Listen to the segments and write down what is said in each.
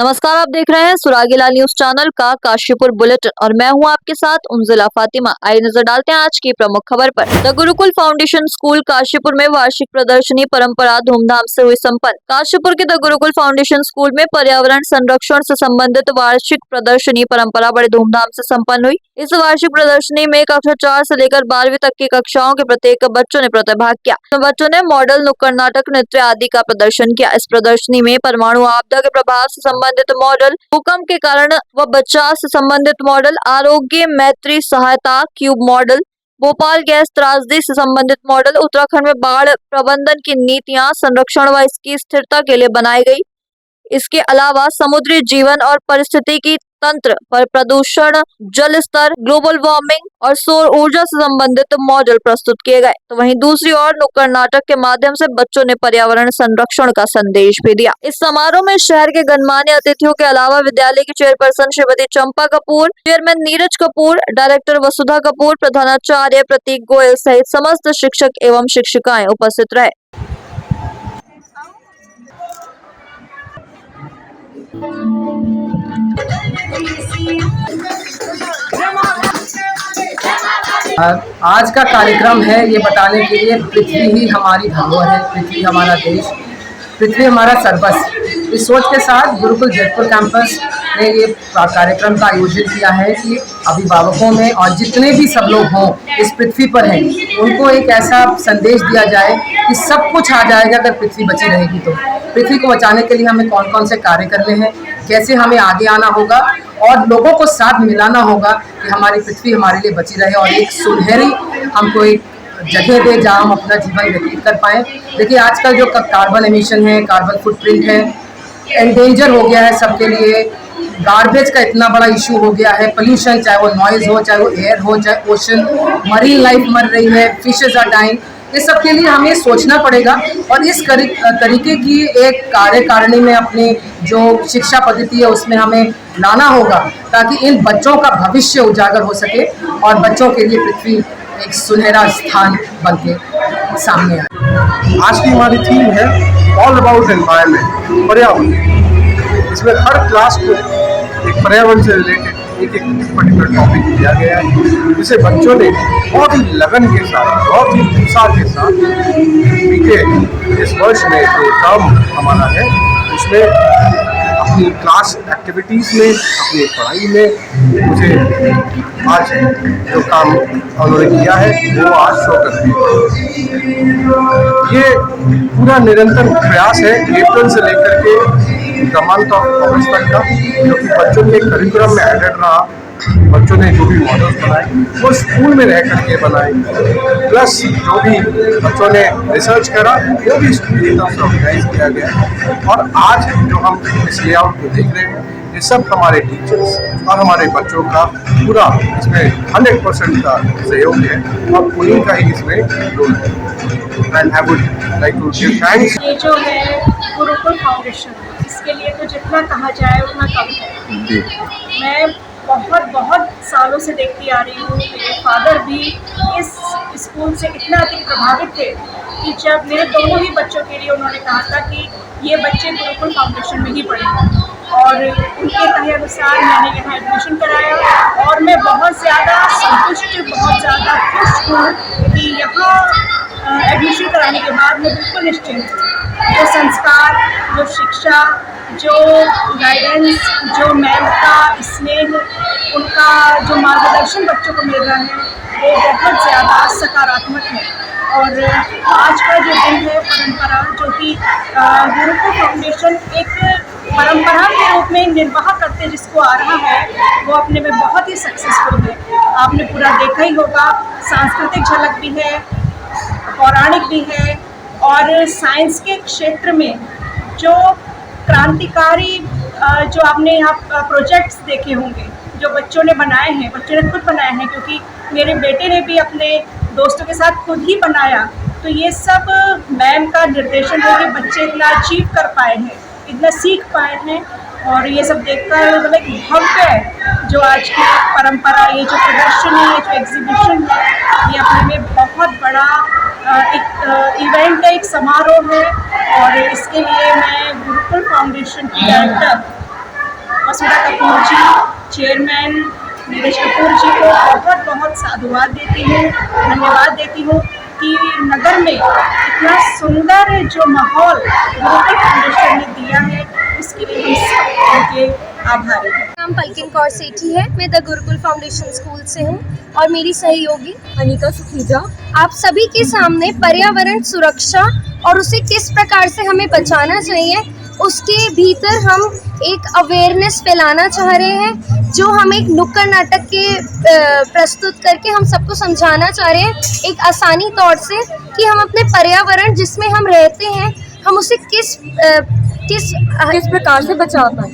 नमस्कार, आप देख रहे हैं सुरागीला न्यूज चैनल का काशीपुर बुलेटिन और मैं हूं आपके साथ उन्जिला फातिमा। आइए नजर डालते हैं आज की प्रमुख खबर पर। The Gurukul foundation school Kashipur में वार्षिक प्रदर्शनी परंपरा धूमधाम से हुई संपन्न। काशीपुर के द गुरुकुल फाउंडेशन स्कूल में पर्यावरण संरक्षण से संबंधित वार्षिक प्रदर्शनी परंपरा बड़े धूमधाम से संपन्न हुई। इस वार्षिक प्रदर्शनी में कक्षा 4 से लेकर 12वीं तक की कक्षाओं के प्रत्येक बच्चों ने प्रतिभाग किया। बच्चों ने मॉडल, नुक्कड़ नाटक, नृत्य आदि का प्रदर्शन किया। इस प्रदर्शनी में परमाणु आपदा के प्रभाव से संबंधित मॉडल, भूकंप के कारण व बचाव से संबंधित मॉडल, आरोग्य मैत्री सहायता क्यूब मॉडल, भोपाल गैस त्रासदी से संबंधित मॉडल, उत्तराखंड में बाढ़ प्रबंधन की नीतियां, संरक्षण व इसकी स्थिरता के लिए बनाई गई। इसके अलावा समुद्री जीवन और पारिस्थितिकी तंत्र पर प्रदूषण, जल स्तर, ग्लोबल वार्मिंग और सौर ऊर्जा से संबंधित मॉडल प्रस्तुत किए गए। तो वहीं दूसरी ओर नुक्कड़ नाटक के माध्यम से बच्चों ने पर्यावरण संरक्षण का संदेश भी दिया। इस समारोह में शहर के गणमान्य अतिथियों के अलावा विद्यालय की चेयरपर्सन श्रीमती चंपा कपूर, चेयरमैन नीरज कपूर, डायरेक्टर वसुधा कपूर, प्रधानाचार्य प्रतीक गोयल सहित समस्त शिक्षक एवं शिक्षिकाएं उपस्थित रहे। आज का कार्यक्रम है ये बताने के लिए पृथ्वी ही हमारी धरोहर है, पृथ्वी हमारा देश, पृथ्वी हमारा सर्वस्व। इस सोच के साथ गुरुकुल जयपुर कैंपस ने ये कार्यक्रम का आयोजन किया है कि अभिभावकों में और जितने भी सब लोग हों इस पृथ्वी पर हैं, उनको एक ऐसा संदेश दिया जाए कि सब कुछ आ जाएगा अगर पृथ्वी बची रहेगी। तो पृथ्वी को बचाने के लिए हमें कौन कौन से कार्य करने हैं, कैसे हमें आगे आना होगा और लोगों को साथ मिलाना होगा कि हमारी पृथ्वी हमारे लिए बची रहे और एक सुनहरी हमको एक जगह दे जहाँ हम अपना जीवन व्यतीत कर पाएँ। देखिए आजकल जो कार्बन एमिशन है, कार्बन फुटप्रिंट है, एंडेंजर हो गया है सबके लिए। गार्बेज का इतना बड़ा इशू हो गया है, पोल्यूशन, चाहे वो नॉइज हो, चाहे वो एयर हो, चाहे ओशन, मरीन लाइफ मर रही है, फिशेज आर डाइंग। इस सब के लिए हमें सोचना पड़ेगा और इस तरीके की एक कार्यकारिणी में अपनी जो शिक्षा पद्धति है उसमें हमें लाना होगा ताकि इन बच्चों का भविष्य उजागर हो सके और बच्चों के लिए पृथ्वी एक सुनहरा स्थान बन के सामने आए। आज की हमारी थीम है ऑल अबाउट एनवायरनमेंट, पर्यावरण। इसमें हर क्लास को एक पर्यावरण से रिलेटेड एक पर्टिकुलर टॉपिक दिया गया है, जिसे बच्चों ने बहुत ही लगन के साथ, बहुत ही उत्साह के साथ बीते इस वर्ष में जो टर्म हमारा है उसमें अपनी क्लास एक्टिविटीज़ में, अपनी पढ़ाई में मुझे आज जो काम उन्होंने किया है वो आज शो करते हैं। ये पूरा निरंतर प्रयास है अप्रैल से लेकर के द मंथ ऑफ अगस्त तक का, जो कि बच्चों के करिकुलम में एडेड रहा। बच्चों ने जो भी मॉडल्स बनाए वो स्कूल में रह करके बनाए, प्लस जो भी बच्चों ने रिसर्च करा वो भी स्कूल की तरफ से ऑर्गेनाइज किया गया। और आज जो हम इस लेआउट को देख रहे हैं ये सब हमारे टीचर्स और हमारे बच्चों का पूरा इसमें 100% का सहयोग है और उन्हीं का ही इसमें रोल है। And I would like to give thanks. ये जो है गुरुकुल फाउंडेशन, इसके लिए तो जितना कहा जाए उतना कम है। मैं बहुत सालों से देखती आ रही हूँ, मेरे फादर भी इस स्कूल से इतना अधिक प्रभावित थे कि जब मेरे दोनों ही बच्चों के लिए उन्होंने कहा था कि ये बच्चे गुरुकुल फाउंडेशन में ही पढ़ेंगे और उनके कहे अनुसार मैंने यहाँ एडमिशन कराया और मैं बहुत ज़्यादा संतुष्ट, बहुत ज़्यादा खुश हूँ कि यहाँ एडमिशन कराने के बाद मैं बिल्कुल निश्चिंत हूँ। जो संस्कार, जो शिक्षा, जो गाइडेंस, जो ममता, स्नेह, उनका जो मार्गदर्शन बच्चों को मिल रहा है वो बहुत ज़्यादा सकारात्मक है। और आज का जो दिन है परंपरा, जो कि गुरुकुल फाउंडेशन एक परंपरा के रूप में निर्वाह करते जिसको आ रहा है वो अपने में बहुत ही सक्सेसफुल है। आपने पूरा देखा ही होगा, सांस्कृतिक झलक भी है, पौराणिक भी है और साइंस के क्षेत्र में जो क्रांतिकारी जो आपने यहाँ प्रोजेक्ट्स देखे होंगे जो बच्चों ने बनाए हैं, बच्चों ने खुद बनाए हैं, क्योंकि मेरे बेटे ने भी अपने दोस्तों के साथ खुद ही बनाया। तो ये सब मैम का निर्देशन है कि बच्चे इतना अचीव कर पाए हैं, इतना सीख पाए हैं और ये सब देखकर मतलब एक भव्य जो आज की परंपरा, ये जो प्रदर्शनी, ये जो एग्जीबिशन है, ये अपने में बहुत बड़ा एक इवेंट है, एक समारोह है। और इसके लिए मैं गुरुकुल फाउंडेशन की डायरेक्टर वसुधा कपूर जी, चेयरमैन नीरज कपूर जी को बहुत बहुत साधुवाद देती हूँ, धन्यवाद देती हूँ कि नगर में इतना सुंदर जो माहौल गुरुकुल फाउंडेशन ने दिया है, इसके लिए हम सब उनके आभारी हैं। नाम पलकिन कौर सेठी है। मैं द गुरुकुल फाउंडेशन स्कूल से हूँ और मेरी सहयोगी अनिका सुखीजा। आप सभी के सामने पर्यावरण सुरक्षा और उसे किस प्रकार से हमें बचाना चाहिए उसके भीतर हम एक अवेयरनेस फैलाना चाह रहे हैं, जो हम एक नुक्कड़ नाटक के प्रस्तुत करके हम सबको समझाना चाह रहे हैं एक आसानी तौर से कि हम अपने पर्यावरण जिसमें हम रहते हैं हम उसे किस प्रकार से बचा पाए।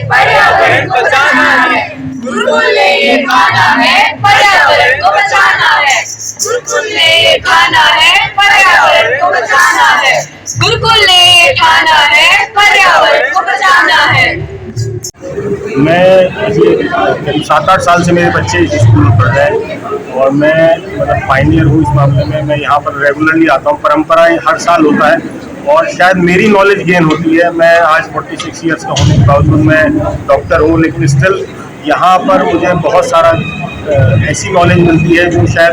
पर्यावरण को बचाना है, गुरुकुल ने ये खाना है, पर्यावरण को बचाना है, गुरुकुल ने ये खाना है, पर्यावरण को बचाना है, गुरुकुल ने ये खाना है, पर्यावरण को बचाना है। मैं करीब 7-8 साल से मेरे बच्चे इस स्कूल में पढ़ रहे हैं और मैं मतलब पायनियर हूँ इस मामले में। मैं यहाँ पर रेगुलरली आता हूँ, परंपराएं हर साल होता है और शायद मेरी नॉलेज गेन होती है। मैं आज 46 ईयर्स का होने के बावजूद मैं डॉक्टर हूँ, लेकिन स्टिल यहाँ पर मुझे बहुत सारा ऐसी नॉलेज मिलती है जो शायद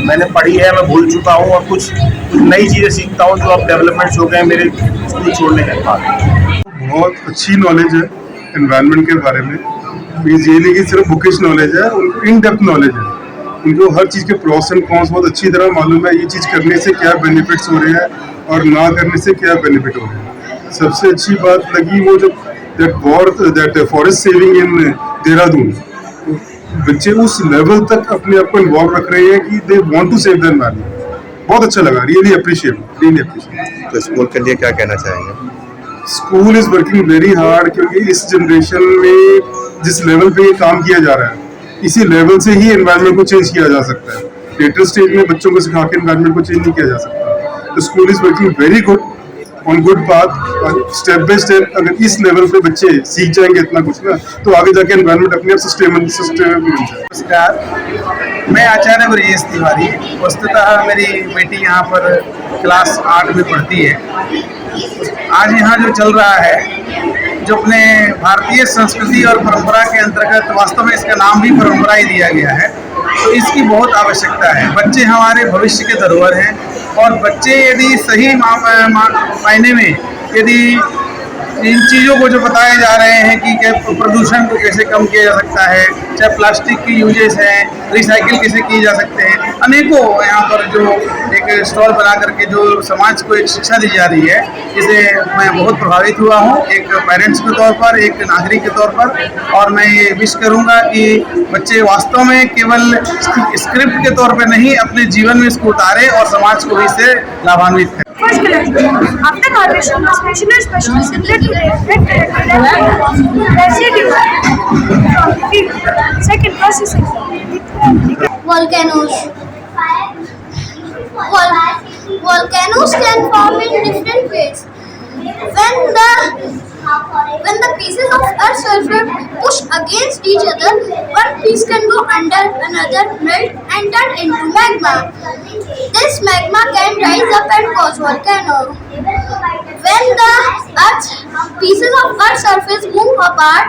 मैंने पढ़ी है, मैं भूल चुका हूँ और कुछ नई चीज़ें सीखता हूँ जो अब डेवलपमेंट्स हो गए मेरे स्कूल छोड़ने के बाद। बहुत अच्छी नॉलेज है एनवायरनमेंट के बारे में। मीन्स ये नहीं कि सिर्फ बुकिश नॉलेज है, उनको इन डेप्थ नॉलेज है, उनको हर चीज़ के प्रोस एंड कॉन्स बहुत अच्छी तरह मालूम है। ये चीज़ करने से क्या बेनिफिट्स हो रहे हैं और ना करने से क्या बेनिफिट हो रहे हैं। सबसे अच्छी बात लगी वो जो that forest saving in Dehradun, बच्चे उस लेवल तक अपने आप को इन्वॉल्व रख रहे हैं कि they want to save the environment. बहुत अच्छा लगा, रियली अप्रिशिएट। तो स्कूल के लिए क्या कहना चाहेंगे? School is working very hard, क्योंकि इस जनरेशन में जिस लेवल पे ये काम किया जा रहा है इसी लेवल से ही एनवायरनमेंट को चेंज किया जा सकता है। लेटर स्टेज में बच्चों को सिखा के एनवायरनमेंट को चेंज नहीं किया जा सकता। तो school is working very good on good path. Step by step अगर इस लेवल पे बच्चे सीख जाएंगे इतना कुछ ना, तो आगे जाके एनवायरनमेंट अपने आप सस्टेनेबल बन जाए। नमस्कार, मैं आचार्य ब्रजेश तिवारी। वस्तुतः मेरी बेटी यहाँ पर क्लास 8 में पढ़ती है। आज यहाँ जो चल रहा है, जो अपने भारतीय संस्कृति और परंपरा के अंतर्गत, वास्तव में इसका नाम भी परंपरा ही दिया गया है, तो इसकी बहुत आवश्यकता है। बच्चे हमारे भविष्य के धरोहर हैं और बच्चे यदि सही मायने में यदि इन चीज़ों को जो बताए जा रहे हैं कि प्रदूषण को कैसे कम किया जा सकता है, चाहे प्लास्टिक की यूजेस हैं, रिसाइकिल कैसे किए जा सकते हैं, अनेकों यहाँ पर जो एक स्टॉल बना करके जो समाज को एक शिक्षा दी जा रही है, इसे मैं बहुत प्रभावित हुआ हूँ एक पेरेंट्स के तौर पर, एक नागरिक के तौर पर। और मैं ये विश करूँगा कि बच्चे वास्तव में केवल स्क्रिप्ट के तौर पर नहीं, अपने जीवन में इसको उतारें और समाज को भी इससे लाभान्वित करें। First collection. After graduation, a specialist similar to residue. Second, processing. Volcanoes. Volcanoes can form in different ways. When the pieces of Earth's surface push against each other, one piece can go under another, melt and turn into magma. This magma can rise up and cause volcano. When the pieces of Earth's surface move apart,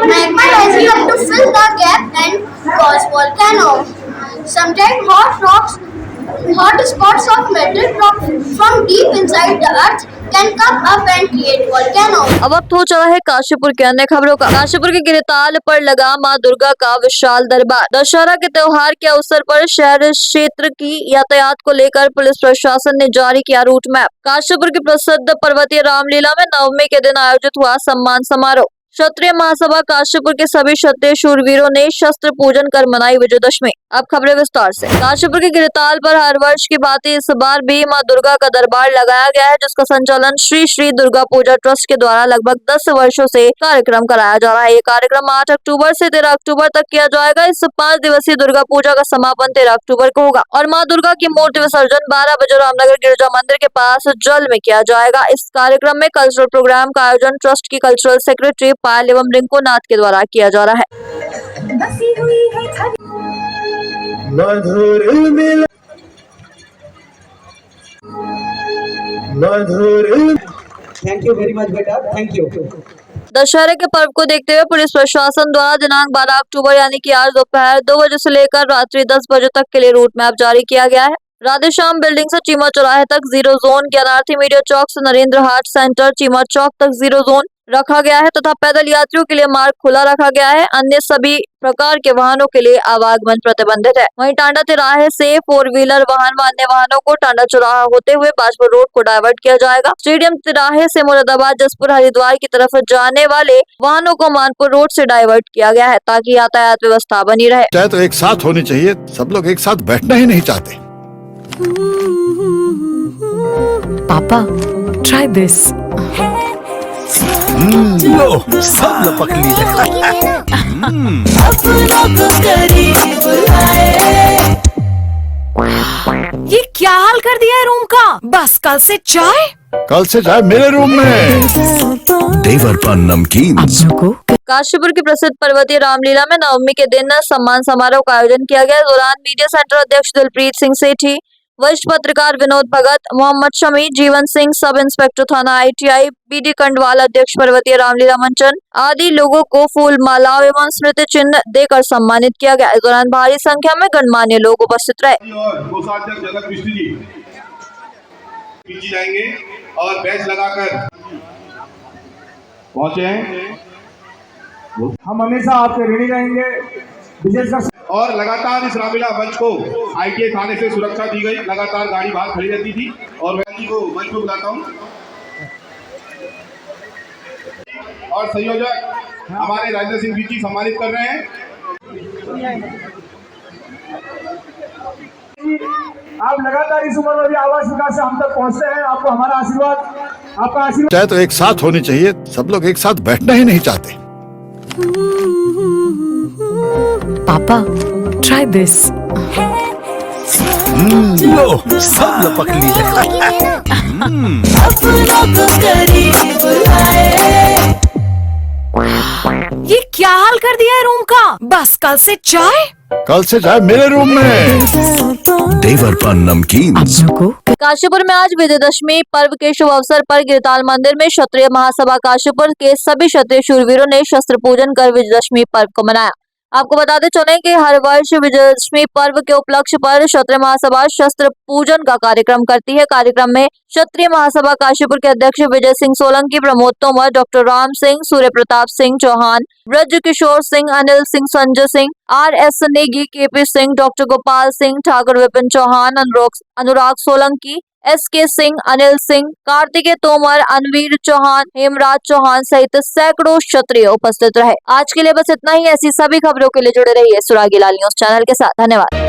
magma rises up to fill the gap and cause volcano. Sometimes hot spots of metal rock from deep inside the earth can come up and create volcano. अब वक्त हो चला है काशीपुर के अन्य खबरों का। काशीपुर के गिरिताल पर लगा मां दुर्गा का विशाल दरबार। दशहरा के त्योहार के अवसर पर शहर क्षेत्र की यातायात को लेकर पुलिस प्रशासन ने जारी किया रूट मैप। काशीपुर की प्रसिद्ध पर्वतीय रामलीला में नवमी के दिन आयोजित हुआ सम्मान समारोह। क्षत्रिय महासभा काशीपुर के सभी क्षत्रिय शूरवीरों ने शस्त्र पूजन कर मनाई विजयदशमी। अब खबरें विस्तार से। काशीपुर के गिरिताल पर हर वर्ष की भांति इस बार भी मां दुर्गा का दरबार लगाया गया है, जिसका संचालन श्री श्री दुर्गा पूजा ट्रस्ट के द्वारा लगभग 10 वर्षों से कार्यक्रम कराया जा रहा है। ये कार्यक्रम 8 अक्टूबर से 13 अक्टूबर तक किया जाएगा। इस 5 दिवसीय दुर्गा पूजा का समापन 13 अक्टूबर को होगा और मां दुर्गा की मूर्ति विसर्जन 12 बजे रामनगर गिरजा मंदिर के पास जल में किया जाएगा। इस कार्यक्रम में कल्चरल प्रोग्राम का आयोजन ट्रस्ट की कल्चरल सेक्रेटरी पायल एवं रिंकू नाथ के द्वारा किया जा रहा है। थैंक यू वेरी मच बेटा, थैंक यू। दशहरे के पर्व को देखते हुए पुलिस प्रशासन द्वारा दिनांक 12 अक्टूबर यानी कि आज दोपहर 2 बजे से लेकर रात्रि 10 बजे तक के लिए रूट मैप जारी किया गया है। राधेश्याम बिल्डिंग से चीमा चौराहे तक 0 जोन, ज्ञानार्थी मीडिया चौक से नरेंद्र हाट सेंटर चीमा चौक तक 0 जोन रखा गया है तथा पैदल यात्रियों के लिए मार्ग खुला रखा गया है। अन्य सभी प्रकार के वाहनों के लिए आवागमन प्रतिबंधित है। वहीं टांडा तिराहे से 4 व्हीलर वाहन व अन्य वाहनों को टांडा चौराहा होते हुए बाजपुर रोड को डाइवर्ट किया जाएगा। स्टेडियम तिराहे से मुरादाबाद, जसपुर, हरिद्वार की तरफ जाने वाले वाहनों को मानपुर रोड से डाइवर्ट किया गया है ताकि यातायात व्यवस्था बनी रहे। चाहे तो एक साथ होनी चाहिए, सब लोग एक साथ बैठना ही नहीं चाहते। पापा, try this. लो, सब लपक लिए। ये क्या हाल कर दिया है रूम का? बस कल से चाय? कल से चाय मेरे रूम में। देवर पान नमकीन। काशीपुर की प्रसिद्ध पर्वतीय रामलीला में नवमी के दिन सम्मान समारोह का आयोजन किया गया। दौरान मीडिया सेंटर अध्यक्ष दिलप्रीत सिंह सेठी, वरिष्ठ पत्रकार विनोद भगत, मोहम्मद शमी, जीवन सिंह, सब इंस्पेक्टर थाना ITI, BD कंडवाल, अध्यक्ष पर्वतीय रामलीला मंचन आदि लोगों को फूल मालाओं एवं स्मृति चिन्ह देकर सम्मानित किया गया। इस दौरान भारी संख्या में गणमान्य लोग उपस्थित रहे। जाएंगे और बैच लगाकर पहुंचे हैं। हम हमेशा आपके ऋणी रहेंगे और लगातार इस रामलीला मंच को ITA थाने से सुरक्षा दी गई। लगातार गाड़ी बाहर खड़ी रहती थी और मैं को मंच को बुलाता हूं और संयोजक हमारे राजेंद्र सिंह जी सम्मानित कर रहे हैं। आप लगातार इस उम्र में भी आवाज विकास से हम तक पहुंचते हैं। आपको हमारा आशीर्वाद, आपका आशीर्वाद। चाहे तो एक साथ होनी चाहिए, सब लोग एक साथ बैठना ही नहीं चाहते। पापा, try this. लो, सब लपक लिए। ये क्या हाल कर दिया है रूम का? बस कल से चाय? कल से चाय मेरे रूम में। देवर पान नमकीन। काशीपुर में आज विजयदशमी पर्व के शुभ अवसर पर गिरताल मंदिर में क्षत्रिय महासभा काशीपुर के सभी क्षत्रिय शूरवीरों ने शस्त्र पूजन कर विजयदशमी पर्व को मनाया। आपको बताते चले कि हर वर्ष विजयदशमी पर्व के उपलक्ष्य पर क्षत्रिय महासभा शस्त्र पूजन का कार्यक्रम करती है। कार्यक्रम में क्षत्रिय महासभा काशीपुर के अध्यक्ष Vijay Singh Solanki, Pramod Tomar, doctor Ram Singh, Surya Pratap Singh Chauhan, Braj Kishore Singh, Anil Singh, Sanjay Singh, RS Negi, KP Singh, doctor Gopal Singh, Thakur Vipin Chauhan, Anurag Solanki, SK Singh, Anil Singh, Kartikeya Tomar, Anveer Chauhan, Hemraj Chauhan सहित सैकड़ों क्षत्रिय उपस्थित रहे। आज के लिए बस इतना ही। ऐसी सभी खबरों के लिए जुड़े रहिए सुरागी लाल न्यूज चैनल के साथ। धन्यवाद।